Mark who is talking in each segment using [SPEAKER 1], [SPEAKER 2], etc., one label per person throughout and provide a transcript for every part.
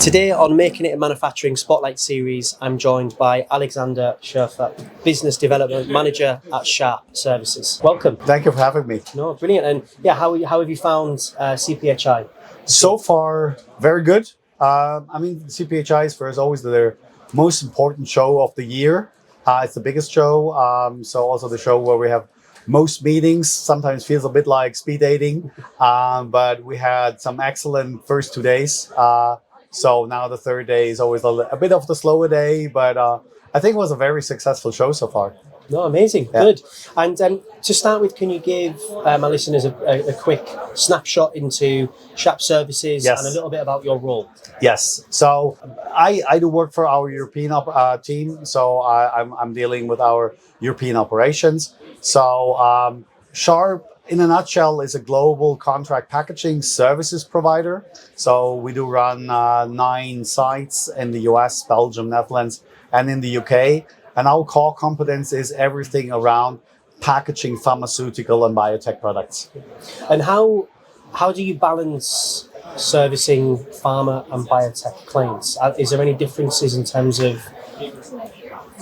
[SPEAKER 1] Today on Making It in Manufacturing Spotlight Series, I'm joined by Alexander Schäfer, Business Development Manager at Sharp Services. Welcome.
[SPEAKER 2] Thank you for having me.
[SPEAKER 1] No, brilliant. And yeah, how have you found CPHI?
[SPEAKER 2] So far, very good. CPHI is always the most important show of the year. It's the biggest show, so also the show where we have most meetings. Sometimes feels a bit like speed dating, but we had some excellent first 2 days. So now the third day is always a bit of the slower day, but I think it was a very successful show so far.
[SPEAKER 1] No, amazing. Yeah. Good. And to start with, can you give my listeners a quick snapshot into Sharp Services and a little bit about your role?
[SPEAKER 2] Yes. So I do work for our European team. So I'm dealing with our European operations. So Sharp, in a nutshell, is a global contract packaging services provider. So we do run 9 sites in the US, Belgium, Netherlands, and in the UK. And our core competence is everything around packaging pharmaceutical and biotech products.
[SPEAKER 1] And how do you balance servicing pharma and biotech clients? Is there any differences in terms of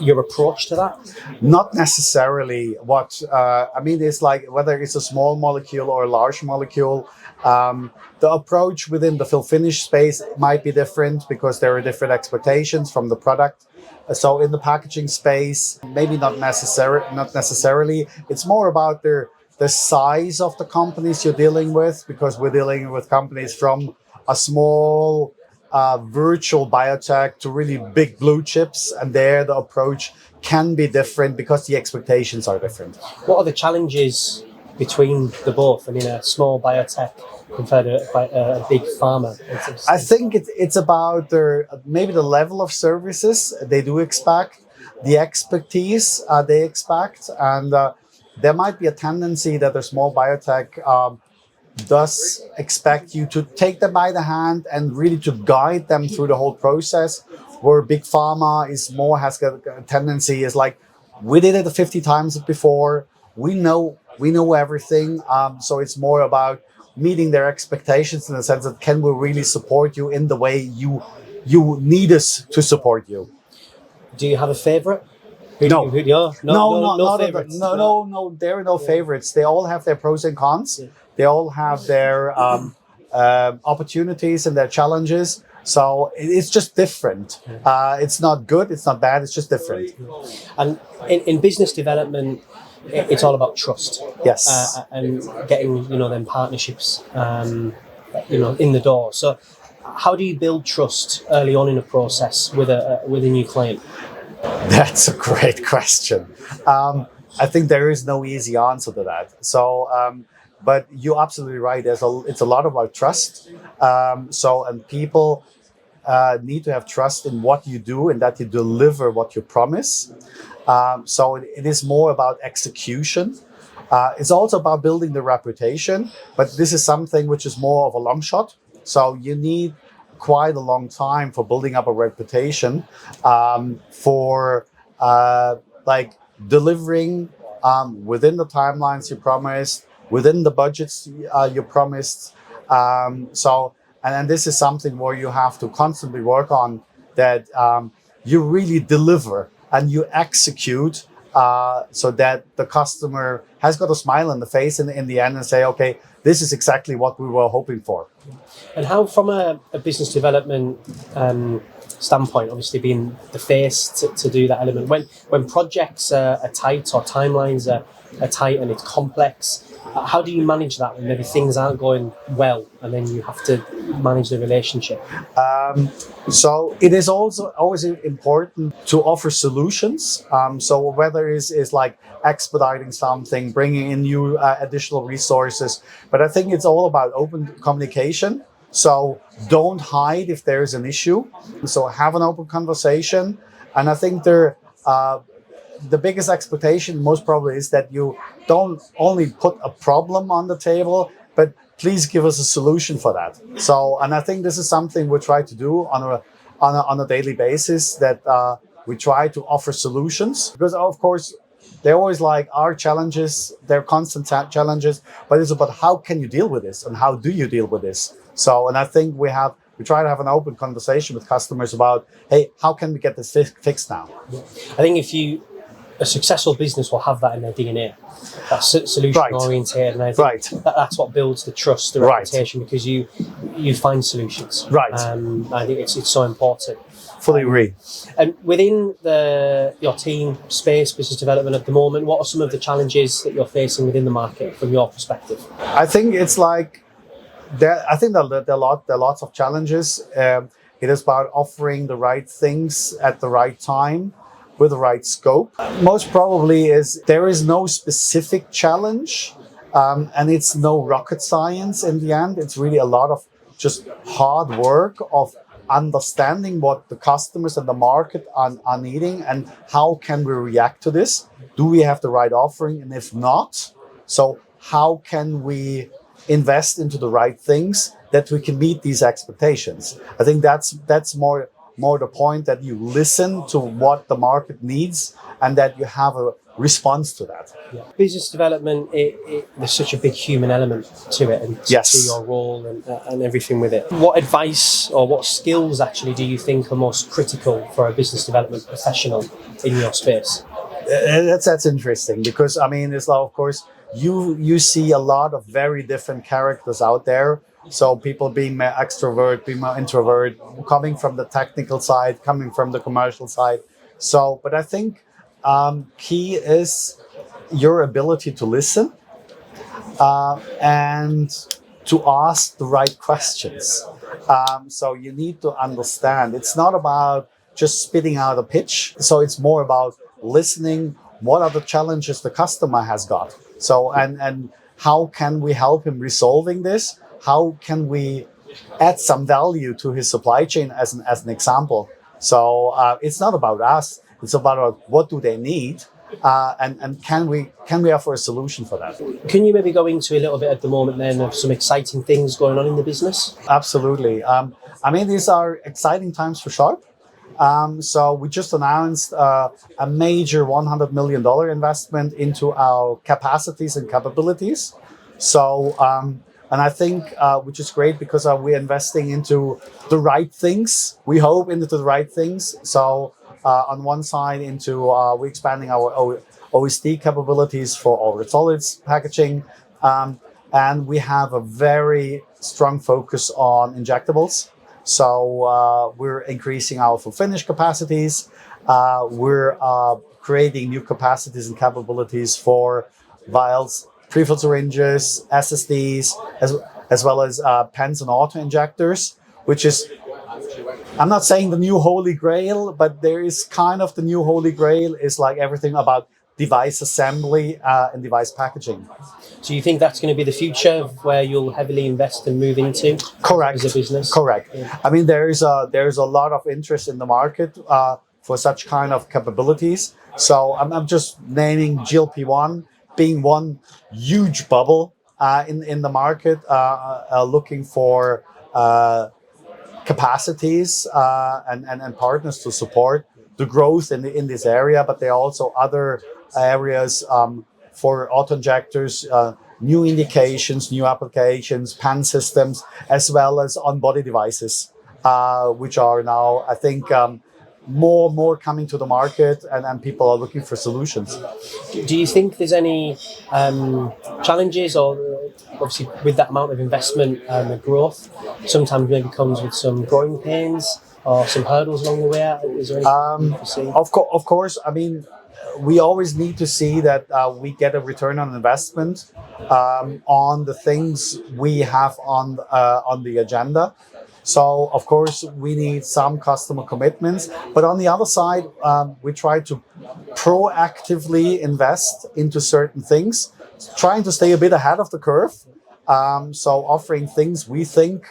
[SPEAKER 1] your approach to that?
[SPEAKER 2] Not necessarily. It's like whether it's a small molecule or a large molecule, the approach within the fill finish space might be different because there are different expectations from the product. So in the packaging space, maybe not necessarily. It's more about the size of the companies you're dealing with, because we're dealing with companies from a small virtual biotech to really big blue chips, and there the approach can be different because the expectations are different.
[SPEAKER 1] What are the challenges between the both? I mean, a small biotech compared to a big pharma.
[SPEAKER 2] I think it's about maybe the level of services they do expect, the expertise they expect, and there might be a tendency that a small biotech does expect you to take them by the hand and really to guide them through the whole process, where big pharma has a tendency is like, we did it 50 times before, we know everything, so it's more about meeting their expectations in the sense that can we really support you in the way you need us to support you.
[SPEAKER 1] Do you have a favorite?
[SPEAKER 2] No,
[SPEAKER 1] favorites.
[SPEAKER 2] No, there are no favorites. They all have their pros and cons. Yeah. They all have their opportunities and their challenges. So it's just different. It's not good, it's not bad, it's just different.
[SPEAKER 1] And in business development, it's all about trust.
[SPEAKER 2] Yes.
[SPEAKER 1] And getting, them partnerships, in the door. So how do you build trust early on in a process with a new client?
[SPEAKER 2] That's a great question. I think there is no easy answer to that. So, but you're absolutely right. It's a lot about trust. And people need to have trust in what you do and that you deliver what you promise. So it is more about execution. It's also about building the reputation, but this is something which is more of a long shot. So you need quite a long time for building up a reputation, for delivering within the timelines you promised, within the budgets you promised. And this is something where you have to constantly work on, that you really deliver and you execute so that the customer has got a smile on the face in the end and say, okay, this is exactly what we were hoping for.
[SPEAKER 1] And how, from a business development standpoint, obviously being the face to do that element, when projects are tight or timelines are tight and it's complex, how do you manage that when maybe things aren't going well and then you have to manage the relationship?
[SPEAKER 2] So it is also always important to offer solutions. So whether it's like expediting something, bringing in new additional resources, but I think it's all about open communication. So don't hide if there's an issue. So have an open conversation. And I think the biggest expectation most probably is that you don't only put a problem on the table, but please give us a solution for that. So, and I think this is something we try to do on a daily basis, that we try to offer solutions, because of course they're always like our challenges, they're constant challenges, but it's about how can you deal with this and how do you deal with this. So, and I think we we try to have an open conversation with customers about, hey, how can we get this fixed now?
[SPEAKER 1] I think a successful business will have that in their DNA. That's solution oriented, and I think that's what builds the trust, the reputation, because you find solutions.
[SPEAKER 2] Right.
[SPEAKER 1] I think it's so important.
[SPEAKER 2] Fully agree.
[SPEAKER 1] And within your team space, business development at the moment, what are some of the challenges that you're facing within the market from your perspective?
[SPEAKER 2] I think it's like there are lots of challenges. It is about offering the right things at the right time with the right scope. Most probably there is no specific challenge, and it's no rocket science in the end. It's really a lot of just hard work of understanding what the customers and the market are needing and how can we react to this. Do we have the right offering? And if not, so how can we invest into the right things that we can meet these expectations? I think that's more the point, that you listen to what the market needs and that you have a response to that.
[SPEAKER 1] Yeah. Business development, there's such a big human element to it, and to your role and everything with it. What advice or what skills actually do you think are most critical for a business development professional in your space?
[SPEAKER 2] That's interesting, because I mean, it's of course you see a lot of very different characters out there. So people being more extrovert, being more introvert, coming from the technical side, coming from the commercial side. So, but I think key is your ability to listen and to ask the right questions. So you need to understand, it's not about just spitting out a pitch. So it's more about listening. What are the challenges the customer has got? So, and how can we help him resolving this? How can we add some value to his supply chain as an example? So it's not about us. It's about what do they need, and can we offer a solution for that?
[SPEAKER 1] Can you maybe go into a little bit at the moment then of some exciting things going on in the business?
[SPEAKER 2] Absolutely. I mean, these are exciting times for Sharp. So we just announced a major $100 million investment into our capacities and capabilities. So, and I think, which is great, because we're investing into the right things. We hope into the right things. So on one side, we're expanding our OSD capabilities for all solids packaging. And we have a very strong focus on injectables. So we're increasing our full finish capacities. We're creating new capacities and capabilities for vials, prefilled syringes, SSDs, as well as pens and auto injectors, which is, I'm not saying the new holy grail, but there is kind of the new holy grail is like everything about device assembly and device packaging.
[SPEAKER 1] So you think that's going to be the future where you'll heavily invest and move into?
[SPEAKER 2] Correct.
[SPEAKER 1] As a business?
[SPEAKER 2] Correct.
[SPEAKER 1] Yeah.
[SPEAKER 2] I mean, there's a lot of interest in the market for such kind of capabilities. So I'm just naming GLP-1 being one huge bubble in the market, looking for capacities and partners to support the growth in this area. But there are also other areas for auto injectors, new indications, new applications, pen systems, as well as on-body devices, which are now, I think, more coming to the market, and people are looking for solutions.
[SPEAKER 1] Do you think there's any challenges, or obviously with that amount of investment and growth, sometimes maybe comes with some growing pains or some hurdles along the way? Is there anything you see?
[SPEAKER 2] Of course, I mean, we always need to see that we get a return on investment on the things we have on the agenda. So, of course, we need some customer commitments. But on the other side, we try to proactively invest into certain things, trying to stay a bit ahead of the curve. So offering things we think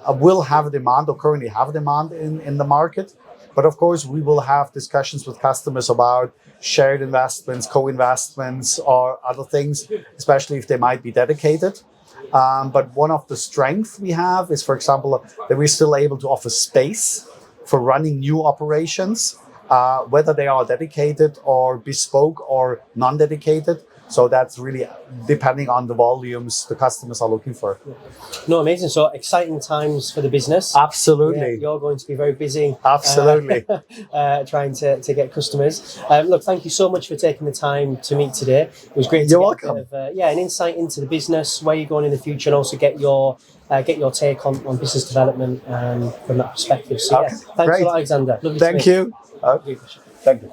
[SPEAKER 2] will have a demand or currently have a demand in the market. But of course, we will have discussions with customers about shared investments, co-investments, or other things, especially if they might be dedicated. But one of the strengths we have is, for example, that we're still able to offer space for running new operations, whether they are dedicated or bespoke or non-dedicated. So that's really depending on the volumes the customers are looking for.
[SPEAKER 1] No, amazing. So exciting times for the business.
[SPEAKER 2] Absolutely.
[SPEAKER 1] Yeah, you're going to be very busy.
[SPEAKER 2] Absolutely.
[SPEAKER 1] Trying to get customers. Look, thank you so much for taking the time to meet today. It was great to
[SPEAKER 2] You're
[SPEAKER 1] get
[SPEAKER 2] welcome.
[SPEAKER 1] a bit of, an insight into the business, where you're going in the future, and also get your take on business development from that perspective. So,
[SPEAKER 2] Okay,
[SPEAKER 1] thanks
[SPEAKER 2] great.
[SPEAKER 1] a lot, Alexander. Lovely to
[SPEAKER 2] Thank
[SPEAKER 1] meet
[SPEAKER 2] you.
[SPEAKER 1] you.
[SPEAKER 2] Thank you.